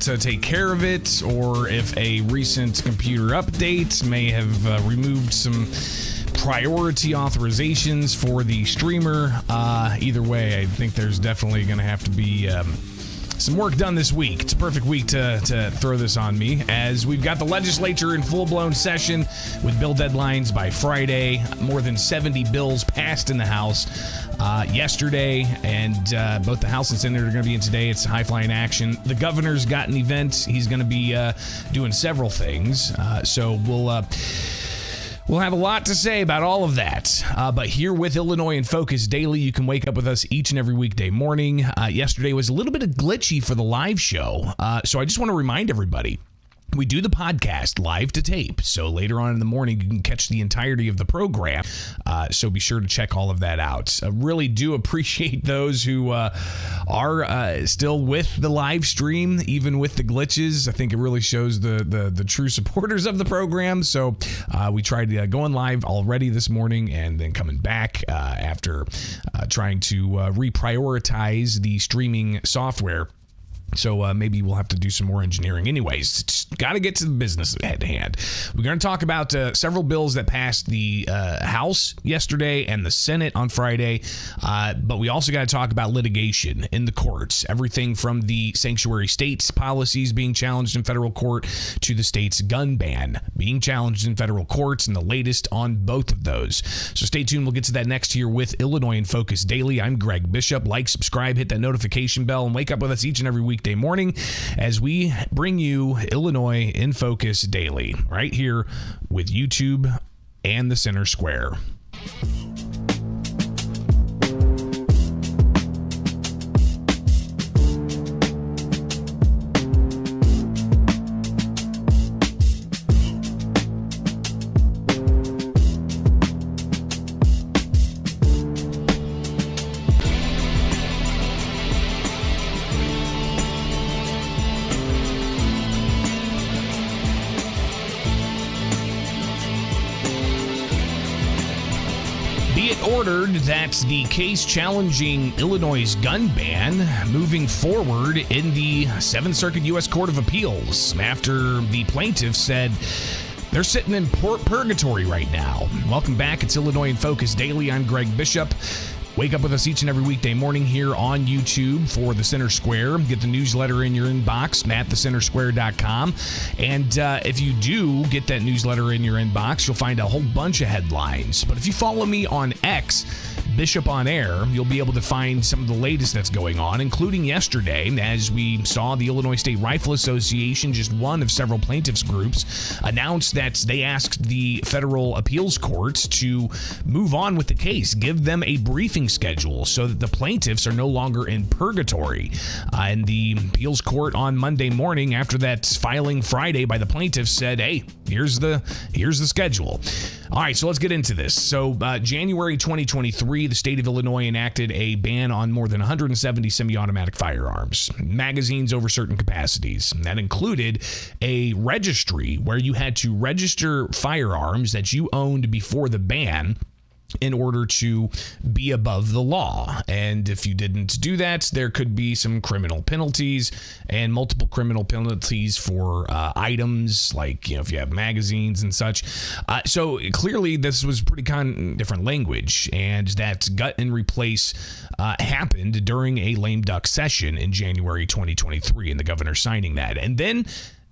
To take care of it, or if a recent computer update may have removed some priority authorizations for the streamer. Either way, I think there's definitely going to have to be some work done this week. It's a perfect week to throw this on me, as we've got the legislature in full-blown session with bill deadlines by Friday. More than 70 bills passed in the House yesterday, and both the House and Senate are going to be in today. It's high-flying action. The governor's got an event. He's going to be doing several things, so we'll have a lot to say about all of that. But here with Illinois in Focus Daily, you can wake up with us each and every weekday morning. Yesterday was a little bit glitchy for the live show, so I just want to remind everybody, we do the podcast live to tape, so later on in the morning you can catch the entirety of the program, so be sure to check all of that out. I really do appreciate those who are still with the live stream, even with the glitches. I think it really shows the true supporters of the program, so we tried going live already this morning and then coming back after trying to reprioritize the streaming software. So maybe we'll have to do some more engineering. Anyways, got to get to the business at hand. We're going to talk about several bills that passed the House yesterday and the Senate on Friday. But we also got to talk about litigation in the courts. Everything from the sanctuary states policies being challenged in federal court to the state's gun ban being challenged in federal courts, and the latest on both of those. So stay tuned. We'll get to that next here with Illinois in Focus Daily. I'm Greg Bishop. Like, subscribe, hit that notification bell, and wake up with us each and every weekday morning as we bring you Illinois in Focus Daily right here with YouTube and the Center Square. Ordered that the case challenging Illinois' gun ban moving forward in the 7th Circuit U.S. Court of Appeals after the plaintiff said they're sitting in purgatory right now. Welcome back. It's Illinois in Focus Daily. I'm Greg Bishop. Wake up with us each and every weekday morning here on YouTube for the Center Square. Get the newsletter in your inbox at thecentersquare.com. And if you do get that newsletter in your inbox, you'll find a whole bunch of headlines. But if you follow me on X, Bishop on Air, you'll be able to find some of the latest that's going on, including yesterday, as we saw the Illinois State Rifle Association, just one of several plaintiffs groups, announced that they asked the federal appeals courts to move on with the case, give them a briefing schedule so that the plaintiffs are no longer in purgatory. And the appeals court on Monday morning, after that filing Friday by the plaintiffs, said, hey, here's the schedule. All right, so let's get into this. So January 2023, the state of Illinois enacted a ban on more than 170 semi-automatic firearms, magazines over certain capacities. And that included a registry where you had to register firearms that you owned before the ban in order to be above the law. And if you didn't do that, there could be some criminal penalties and multiple criminal penalties for items like, if you have magazines and such. So clearly this was pretty different language, and that gut and replace happened during a lame duck session in January 2023, and the governor signing that. And then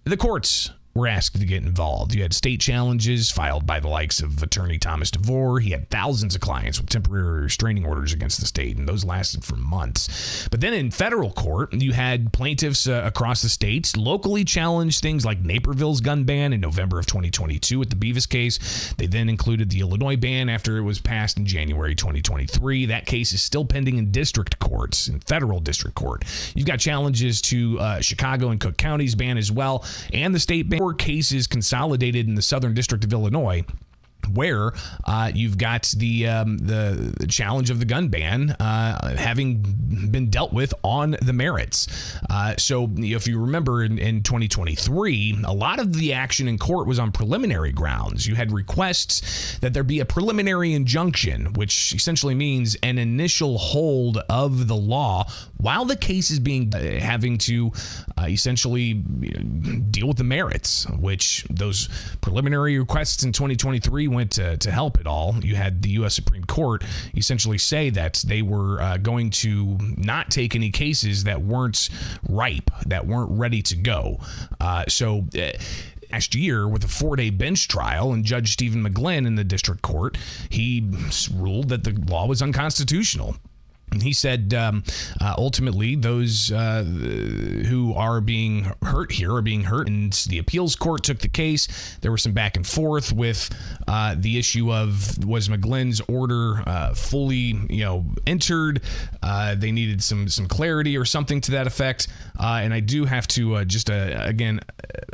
the courts were asked to get involved. You had state challenges filed by the likes of attorney Thomas DeVore. He had thousands of clients with temporary restraining orders against the state, and those lasted for months. But then in federal court, you had plaintiffs across the states locally challenge things like Naperville's gun ban in November of 2022 with the Beavis case. They then included the Illinois ban after it was passed in January 2023. That case is still pending in district courts, in federal district court. You've got challenges to Chicago and Cook County's ban as well, and the state ban. 4 cases consolidated in the Southern District of Illinois, where you've got the challenge of the gun ban having been dealt with on the merits. So if you remember in 2023, a lot of the action in court was on preliminary grounds. You had requests that there be a preliminary injunction, which essentially means an initial hold of the law while the case is being having to essentially deal with the merits, which those preliminary requests in 2023 went to help it all. You had the U.S. Supreme Court essentially say that they were going to not take any cases that weren't ripe, that weren't ready to go. Last year, with a 4-day bench trial, and Judge Stephen McGlynn in the district court, he ruled that the law was unconstitutional. He said, ultimately, those who are being hurt here are being hurt. And the appeals court took the case. There was some back and forth with the issue of, was McGlynn's order fully, entered? They needed some clarity or something to that effect. And I do have to again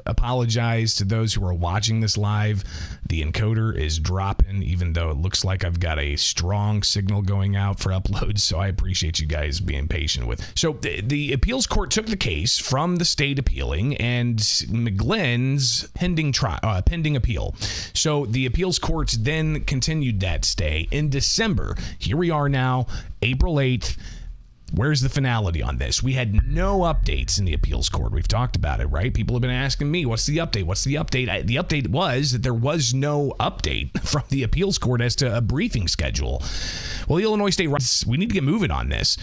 apologize to those who are watching this live. The encoder is dropping, even though it looks like I've got a strong signal going out for uploads. So I appreciate you guys being patient with. So the appeals court took the case from the state appealing and McGlynn's pending appeal. So the appeals courts then continued that stay in December. Here we are now, April 8th. Where's the finality on this? We had no updates in the appeals court. We've talked about it, right? People have been asking me, what's the update? What's the update? The update was that there was no update from the appeals court as to a briefing schedule. Well, the Illinois State Rifle, we need to get moving on this.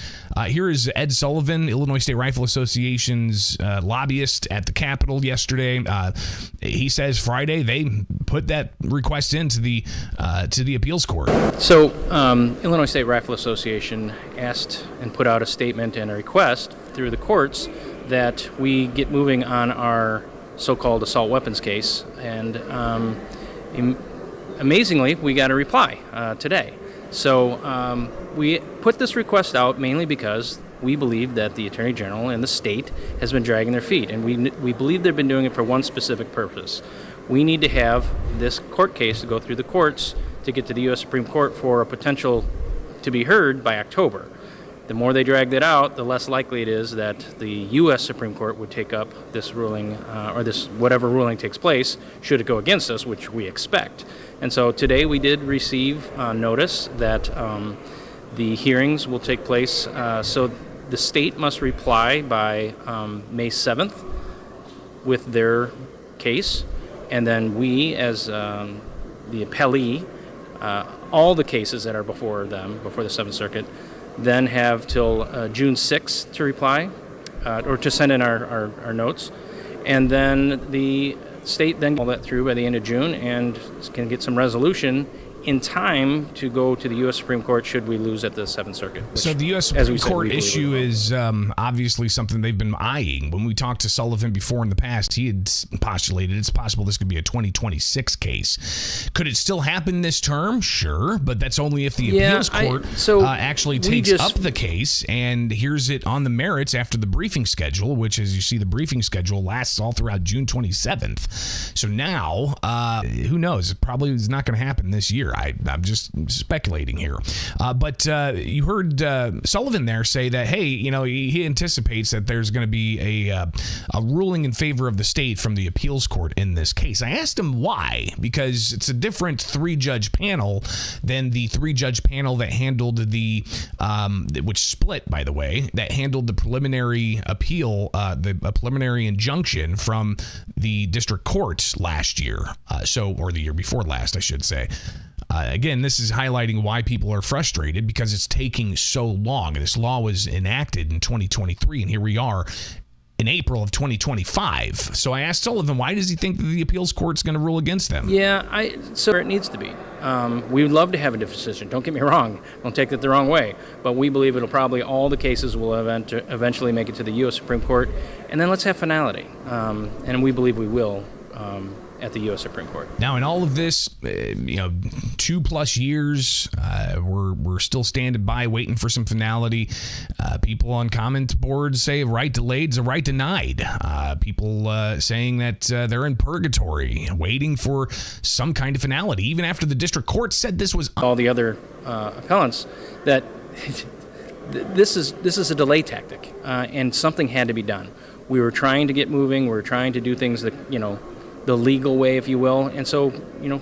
Here is Ed Sullivan, Illinois State Rifle Association's lobbyist at the Capitol yesterday. He says Friday they put that request into the appeals court. So Illinois State Rifle Association asked and put out a statement and a request through the courts that we get moving on our so-called assault weapons case, and amazingly we got a reply today. So we put this request out mainly because we believe that the Attorney General and the state has been dragging their feet, and we believe they've been doing it for one specific purpose. We need to have this court case to go through the courts to get to the U.S. Supreme Court for a potential to be heard by October. The more they drag that out, the less likely it is that the U.S. Supreme Court would take up this ruling, or this whatever ruling takes place, should it go against us, which we expect. And so today we did receive notice that the hearings will take place. So the state must reply by May 7th with their case, and then we, as the appellee, all the cases that are before them, before the Seventh Circuit, then have till June 6th to reply, or to send in our notes. And then the state then all that through by the end of June and can get some resolution in time to go to the U.S. Supreme Court should we lose at the Seventh Circuit. Which, so the U.S. Supreme Court issue is obviously something they've been eyeing. When we talked to Sullivan before in the past, he had postulated it's possible this could be a 2026 case. Could it still happen this term? Sure, but that's only if the appeals court actually takes up the case and hears it on the merits after the briefing schedule, which, as you see, the briefing schedule lasts all throughout June 27th. So now, who knows? It probably is not going to happen this year. I'm just speculating here. But you heard Sullivan there say that, hey, he anticipates that there's going to be a ruling in favor of the state from the appeals court in this case. I asked him why, because it's a different 3-judge panel than the 3-judge panel that handled which split, by the way, that handled the preliminary appeal, the preliminary injunction from the district court last year. Or the year before last, I should say. Again, this is highlighting why people are frustrated because it's taking so long. This law was enacted in 2023, and here we are in April of 2025. So I asked Sullivan, why does he think that the appeals court's going to rule against them? Yeah, so it needs to be. We would love to have a decision. Don't get me wrong. Don't take that the wrong way. But we believe it'll probably, all the cases will eventually make it to the U.S. Supreme Court. And then let's have finality. And we believe we will at the U.S. Supreme Court. Now, in all of this, 2+ years, we're still standing by, waiting for some finality. People on comment boards say a right delayed is a right denied. People saying that they're in purgatory, waiting for some kind of finality, even after the district court said this was all the other appellants that this is a delay tactic, and something had to be done. We were trying to get moving. We were trying to do things that, the legal way, if you will. And so,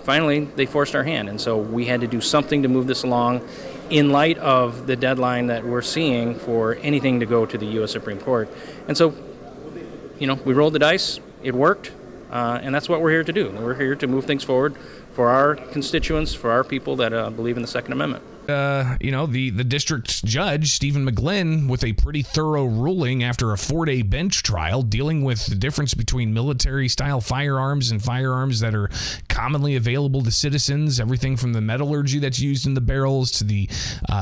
finally they forced our hand. And so we had to do something to move this along in light of the deadline that we're seeing for anything to go to the U.S. Supreme Court. And so, we rolled the dice. It worked. And that's what we're here to do. We're here to move things forward for our constituents, for our people that believe in the Second Amendment. The district judge, Stephen McGlynn, with a pretty thorough ruling after a 4-day bench trial dealing with the difference between military-style firearms and firearms that are commonly available to citizens, everything from the metallurgy that's used in the barrels to the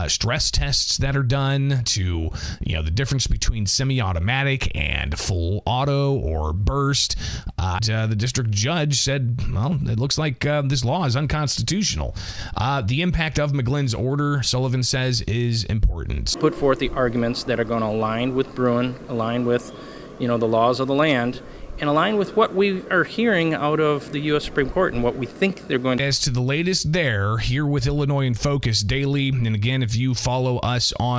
stress tests that are done to, the difference between semi-automatic and full auto or burst. The district judge said, well, it looks like this law is unconstitutional. The impact of McGlynn's order, Sullivan says, is important. Put forth the arguments that are going to align with Bruen, align with, the laws of the land, and align with what we are hearing out of the U.S. Supreme Court and what we think they're going to. As to the latest there, here with Illinois in Focus Daily, and again, if you follow us on